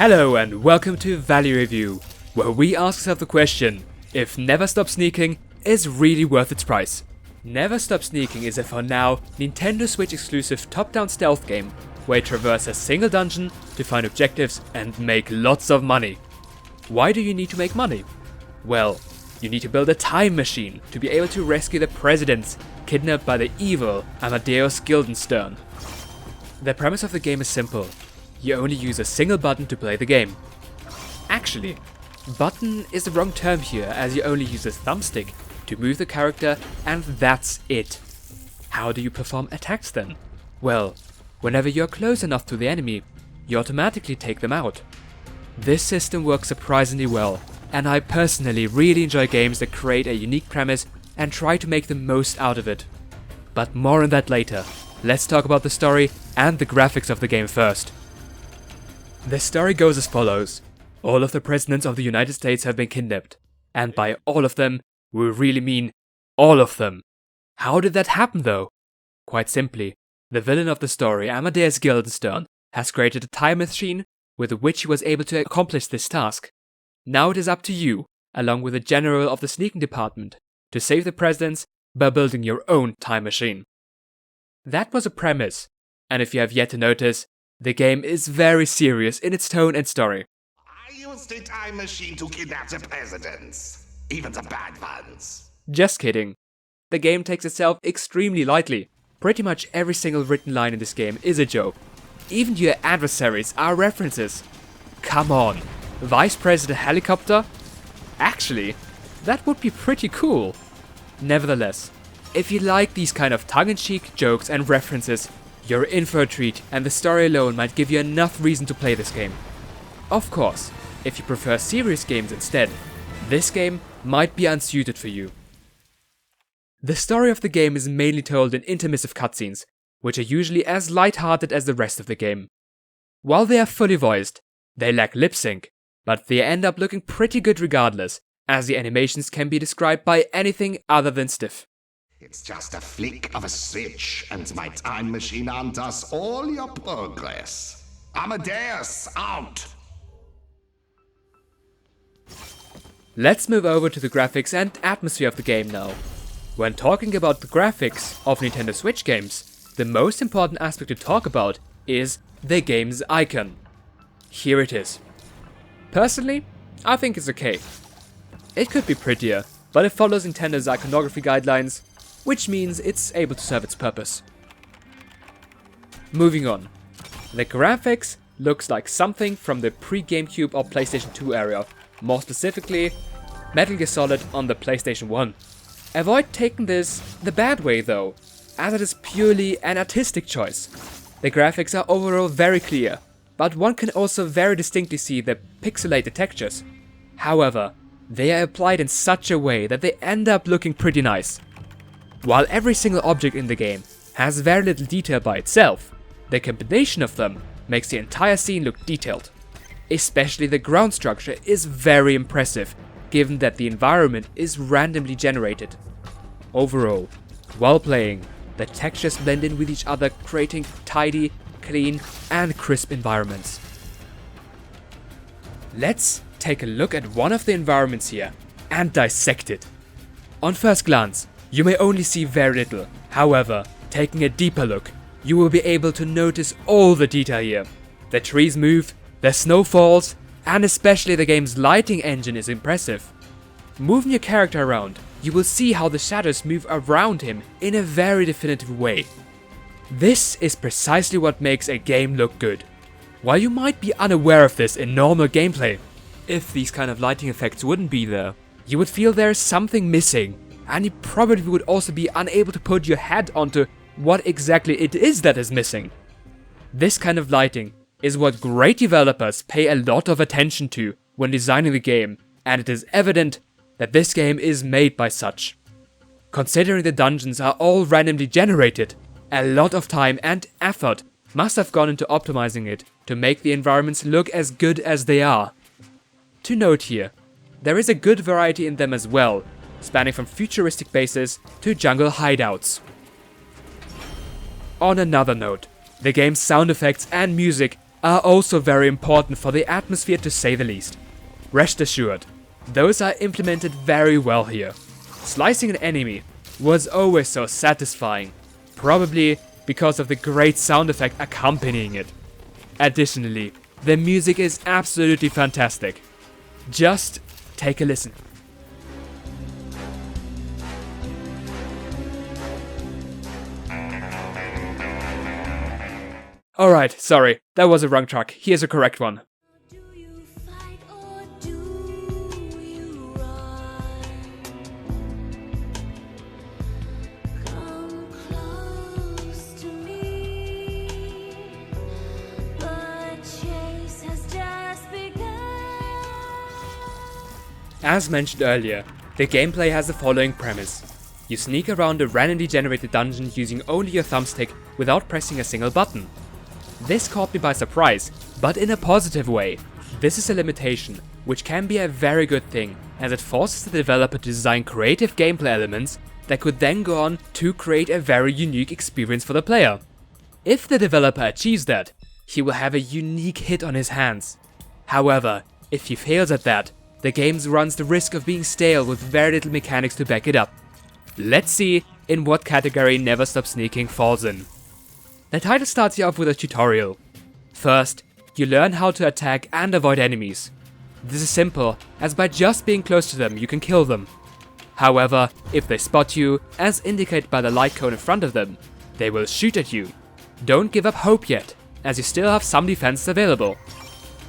Hello and welcome to Value Review, where we ask ourselves the question if Never Stop Sneakin is really worth its price. Never Stop Sneakin is a for now Nintendo Switch exclusive top-down stealth game where you traverse a single dungeon to find objectives and make lots of money. Why do you need to make money? Well, you need to build a time machine to be able to rescue the presidents kidnapped by the evil Amadeus Guildenstern. The premise of the game is simple. You only use a single button to play the game. Actually, button is the wrong term here, as you only use a thumbstick to move the character and that's it. How do you perform attacks then? Well, whenever you're close enough to the enemy, you automatically take them out. This system works surprisingly well, and I personally really enjoy games that create a unique premise and try to make the most out of it. But more on that later. Let's talk about the story and the graphics of the game first. The story goes as follows. All of the presidents of the United States have been kidnapped. And by all of them, we really mean all of them. How did that happen though? Quite simply, the villain of the story, Amadeus Guildenstern, has created a time machine with which he was able to accomplish this task. Now it is up to you, along with the general of the sneaking department, to save the presidents by building your own time machine. That was a premise, and if you have yet to notice, the game is very serious in its tone and story. I used the time machine to kidnap the presidents, even the bad ones. Just kidding. The game takes itself extremely lightly. Pretty much every single written line in this game is a joke. Even your adversaries are references. Come on, Vice President Helicopter? Actually, that would be pretty cool. Nevertheless, if you like these kind of tongue-in-cheek jokes and references, you're in for a treat, and the story alone might give you enough reason to play this game. Of course, if you prefer serious games instead, this game might be unsuited for you. The story of the game is mainly told in intermissive cutscenes, which are usually as light-hearted as the rest of the game. While they are fully voiced, they lack lip sync, but they end up looking pretty good regardless, as the animations can be described by anything other than stiff. It's just a flick of a switch, and my time machine undoes all your progress. Amadeus, out! Let's move over to the graphics and atmosphere of the game now. When talking about the graphics of Nintendo Switch games, the most important aspect to talk about is the game's icon. Here it is. Personally, I think it's okay. It could be prettier, but it follows Nintendo's iconography guidelines, which means it's able to serve its purpose. Moving on. The graphics looks like something from the pre-GameCube or PlayStation 2 era, more specifically, Metal Gear Solid on the PlayStation 1. Avoid taking this the bad way though, as it is purely an artistic choice. The graphics are overall very clear, but one can also very distinctly see the pixelated textures. However, they are applied in such a way that they end up looking pretty nice. While every single object in the game has very little detail by itself, the combination of them makes the entire scene look detailed. Especially the ground structure is very impressive, given that the environment is randomly generated. Overall, while playing, the textures blend in with each other, creating tidy, clean, and crisp environments. Let's take a look at one of the environments here and dissect it. On first glance, you may only see very little. However, taking a deeper look, you will be able to notice all the detail here. The trees move, the snow falls, and especially the game's lighting engine is impressive. Moving your character around, you will see how the shadows move around him in a very definitive way. This is precisely what makes a game look good. While you might be unaware of this in normal gameplay, if these kind of lighting effects wouldn't be there, you would feel there is something missing, and you probably would also be unable to put your head onto what exactly it is that is missing. This kind of lighting is what great developers pay a lot of attention to when designing the game, and it is evident that this game is made by such. Considering the dungeons are all randomly generated, a lot of time and effort must have gone into optimizing it to make the environments look as good as they are. To note here, there is a good variety in them as well, spanning from futuristic bases to jungle hideouts. On another note, the game's sound effects and music are also very important for the atmosphere, to say the least. Rest assured, those are implemented very well here. Slicing an enemy was always so satisfying, probably because of the great sound effect accompanying it. Additionally, the music is absolutely fantastic. Just take a listen. Alright, sorry, that was a wrong track. Here's a correct one. Do you fight or do you run? Come close to me. The chase has just begun. As mentioned earlier, the gameplay has the following premise. You sneak around a randomly generated dungeon using only your thumbstick without pressing a single button. This caught me by surprise, but in a positive way. This is a limitation, which can be a very good thing, as it forces the developer to design creative gameplay elements that could then go on to create a very unique experience for the player. If the developer achieves that, he will have a unique hit on his hands. However, if he fails at that, the game runs the risk of being stale with very little mechanics to back it up. Let's see in what category Never Stop Sneaking falls in. The title starts you off with a tutorial. First, you learn how to attack and avoid enemies. This is simple, as by just being close to them you can kill them. However, if they spot you, as indicated by the light cone in front of them, they will shoot at you. Don't give up hope yet, as you still have some defenses available.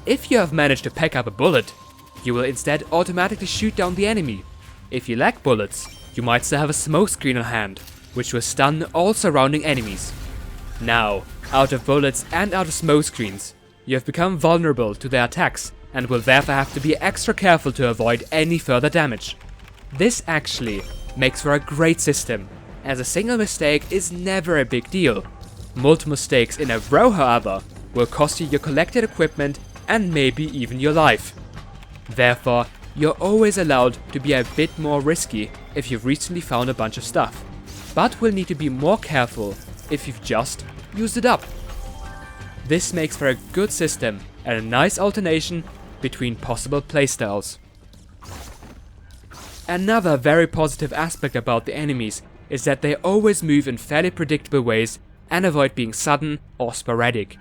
If you have managed to pack up a bullet, you will instead automatically shoot down the enemy. If you lack bullets, you might still have a smoke screen on hand, which will stun all surrounding enemies. Now, out of bullets and out of smoke screens, you have become vulnerable to their attacks and will therefore have to be extra careful to avoid any further damage. This actually makes for a great system, as a single mistake is never a big deal. Multiple mistakes in a row, however, will cost you your collected equipment and maybe even your life. Therefore, you're always allowed to be a bit more risky if you've recently found a bunch of stuff, but will need to be more careful if you've just used it up. This makes for a good system and a nice alternation between possible playstyles. Another very positive aspect about the enemies is that they always move in fairly predictable ways and avoid being sudden or sporadic.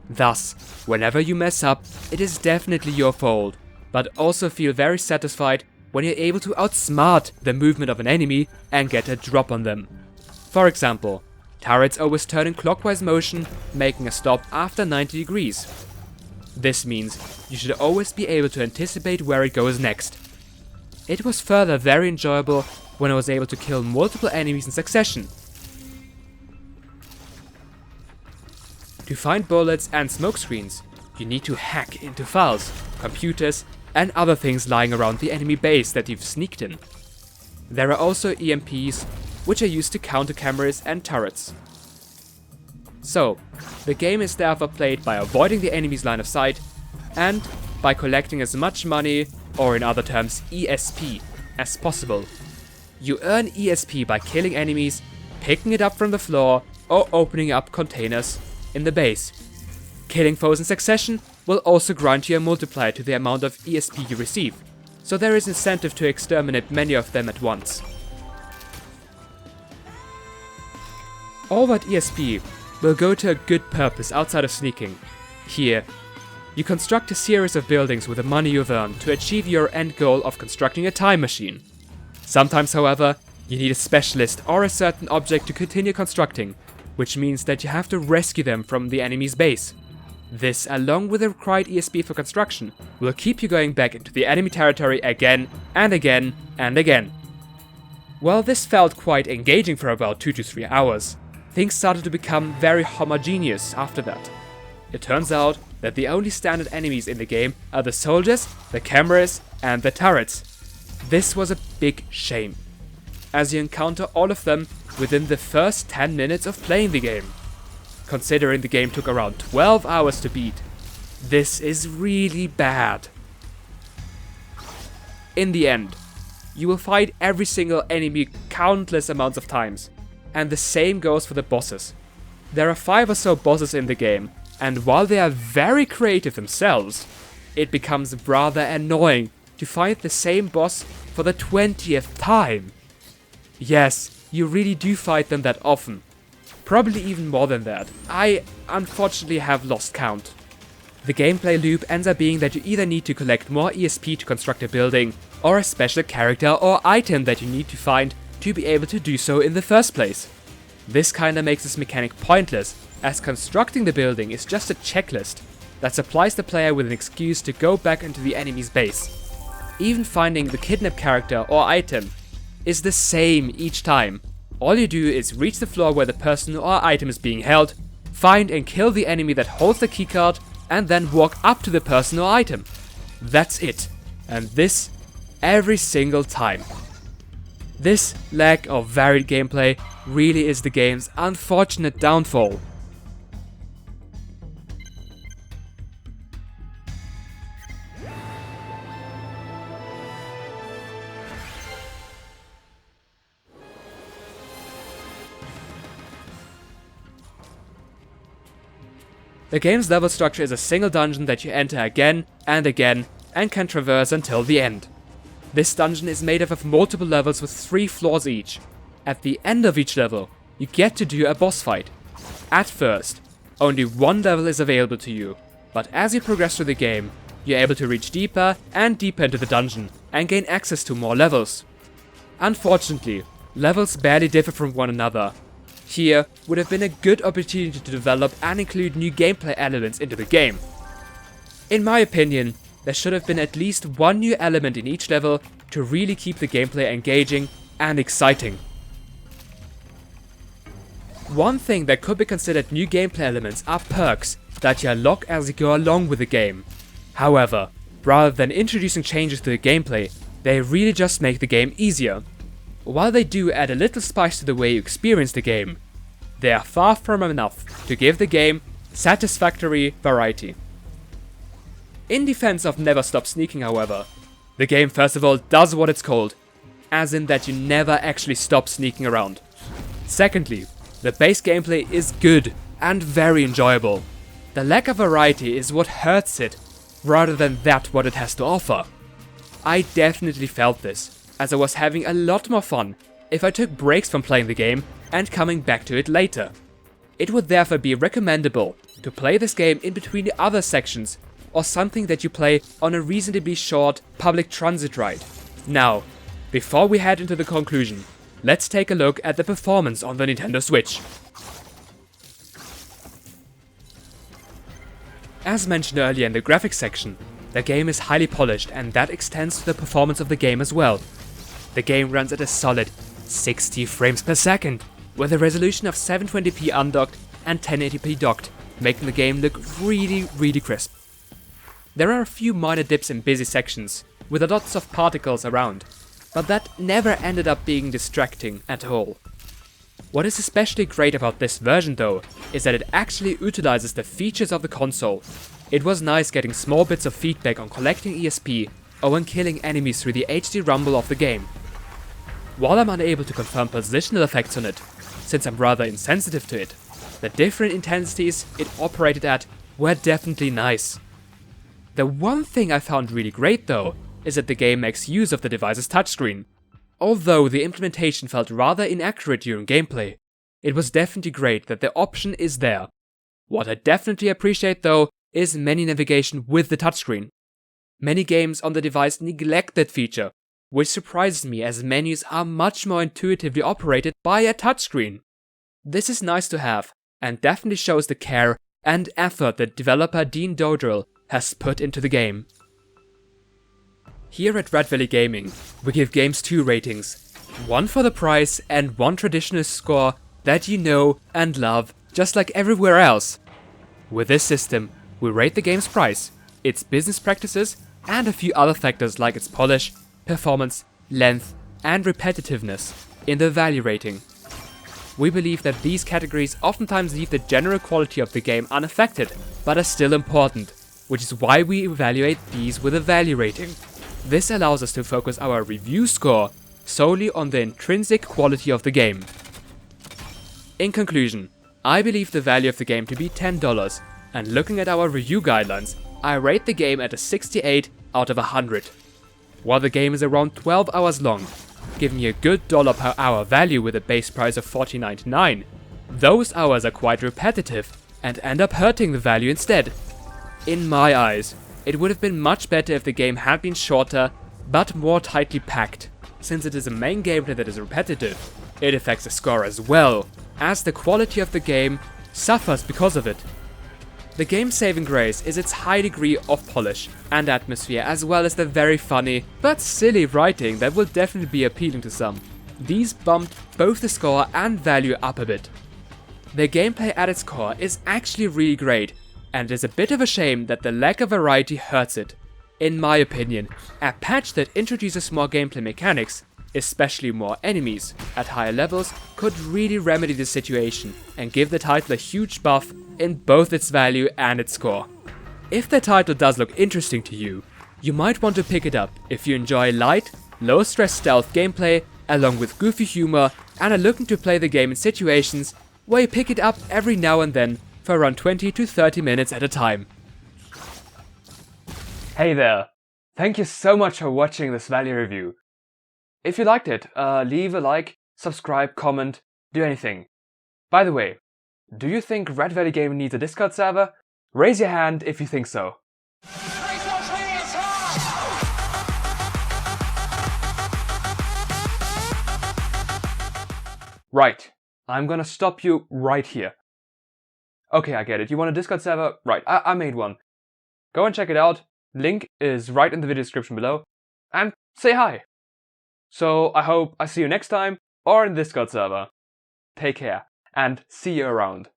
Thus, whenever you mess up, it is definitely your fault, but also feel very satisfied when you're able to outsmart the movement of an enemy and get a drop on them. For example, turrets always turn in clockwise motion, making a stop after 90 degrees. This means you should always be able to anticipate where it goes next. It was further very enjoyable when I was able to kill multiple enemies in succession. To find bullets and smoke screens, you need to hack into files, computers, and other things lying around the enemy base that you've sneaked in. There are also EMPs, which are used to counter cameras and turrets. So, the game is therefore played by avoiding the enemy's line of sight and by collecting as much money, or in other terms ESP, as possible. You earn ESP by killing enemies, picking it up from the floor, or opening up containers in the base. Killing foes in succession will also grant you a multiplier to the amount of ESP you receive, so there is incentive to exterminate many of them at once. All that ESP will go to a good purpose outside of sneaking. Here, you construct a series of buildings with the money you've earned to achieve your end goal of constructing a time machine. Sometimes, however, you need a specialist or a certain object to continue constructing, which means that you have to rescue them from the enemy's base. This, along with the required ESP for construction, will keep you going back into the enemy territory again and again and again. While this felt quite engaging for about 2 to 3 hours, things started to become very homogeneous after that. It turns out that the only standard enemies in the game are the soldiers, the cameras, and the turrets. This was a big shame, as you encounter all of them within the first 10 minutes of playing the game. Considering the game took around 12 hours to beat, this is really bad. In the end, you will fight every single enemy countless amounts of times, and the same goes for the bosses. There are 5 or so bosses in the game, and while they are very creative themselves, it becomes rather annoying to fight the same boss for the 20th time. Yes, you really do fight them that often. Probably even more than that. I unfortunately have lost count. The gameplay loop ends up being that you either need to collect more ESP to construct a building, or a special character or item that you need to find to be able to do so in the first place. This kinda makes this mechanic pointless, as constructing the building is just a checklist that supplies the player with an excuse to go back into the enemy's base. Even finding the kidnapped character or item is the same each time. All you do is reach the floor where the person or item is being held, find and kill the enemy that holds the keycard, and then walk up to the person or item. That's it. And this every single time. This lack of varied gameplay really is the game's unfortunate downfall. The game's level structure is a single dungeon that you enter again and again and can traverse until the end. This dungeon is made up of multiple levels with 3 floors each. At the end of each level, you get to do a boss fight. At first, only 1 level is available to you, but as you progress through the game, you're able to reach deeper and deeper into the dungeon and gain access to more levels. Unfortunately, levels barely differ from one another. Here would have been a good opportunity to develop and include new gameplay elements into the game. In my opinion, there should have been at least 1 new element in each level to really keep the gameplay engaging and exciting. One thing that could be considered new gameplay elements are perks that you unlock as you go along with the game. However, rather than introducing changes to the gameplay, they really just make the game easier. While they do add a little spice to the way you experience the game, they are far from enough to give the game satisfactory variety. In defense of Never Stop Sneakin, however, the game first of all does what it's called, as in that you never actually stop sneaking around. Secondly, the base gameplay is good and very enjoyable. The lack of variety is what hurts it, rather than that what it has to offer. I definitely felt this, as I was having a lot more fun if I took breaks from playing the game and coming back to it later. It would therefore be recommendable to play this game in between the other sections, or something that you play on a reasonably short public transit ride. Now, before we head into the conclusion, let's take a look at the performance on the Nintendo Switch. As mentioned earlier in the graphics section, the game is highly polished, and that extends to the performance of the game as well. The game runs at a solid 60 frames per second, with a resolution of 720p undocked and 1080p docked, making the game look really crisp. There are a few minor dips in busy sections, with lots of particles around, but that never ended up being distracting at all. What is especially great about this version though, is that it actually utilizes the features of the console. It was nice getting small bits of feedback on collecting ESP or when killing enemies through the HD rumble of the game. While I'm unable to confirm positional effects on it, since I'm rather insensitive to it, the different intensities it operated at were definitely nice. The one thing I found really great though, is that the game makes use of the device's touchscreen. Although the implementation felt rather inaccurate during gameplay, it was definitely great that the option is there. What I definitely appreciate though, is menu navigation with the touchscreen. Many games on the device neglect that feature, which surprises me as menus are much more intuitively operated by a touchscreen. This is nice to have, and definitely shows the care and effort that developer Dean Dodrill has put into the game. Here at Red Valley Gaming, we give games 2 ratings, one for the price and one traditional score that you know and love just like everywhere else. With this system, we rate the game's price, its business practices, and a few other factors like its polish, performance, length, and repetitiveness in the value rating. We believe that these categories oftentimes leave the general quality of the game unaffected, but are still important, which is why we evaluate these with a value rating. This allows us to focus our review score solely on the intrinsic quality of the game. In conclusion, I believe the value of the game to be $10, and looking at our review guidelines, I rate the game at a 68 out of 100. While the game is around 12 hours long, giving you a good dollar per hour value with a base price of $14.99, those hours are quite repetitive and end up hurting the value instead. In my eyes, it would have been much better if the game had been shorter, but more tightly packed. Since it is a main gameplay that is repetitive, it affects the score as well, as the quality of the game suffers because of it. The game's saving grace is its high degree of polish and atmosphere, as well as the very funny but silly writing that will definitely be appealing to some. These bumped both the score and value up a bit. The gameplay at its core is actually really great, and it is a bit of a shame that the lack of variety hurts it. In my opinion, a patch that introduces more gameplay mechanics, especially more enemies, at higher levels, could really remedy the situation and give the title a huge buff in both its value and its score. If the title does look interesting to you, you might want to pick it up if you enjoy light, low-stress stealth gameplay along with goofy humor and are looking to play the game in situations where you pick it up every now and then for around 20 to 30 minutes at a time. Hey there! Thank you so much for watching this value review. If you liked it, leave a like, subscribe, comment, do anything. By the way, do you think Red Valley Gaming needs a Discord server? Raise your hand if you think so. Right, I'm gonna stop you right here. Okay, I get it. You want a Discord server? Right, I made one. Go and check it out. Link is right in the video description below. And say hi. So I hope I see you next time or in the Discord server. Take care and see you around.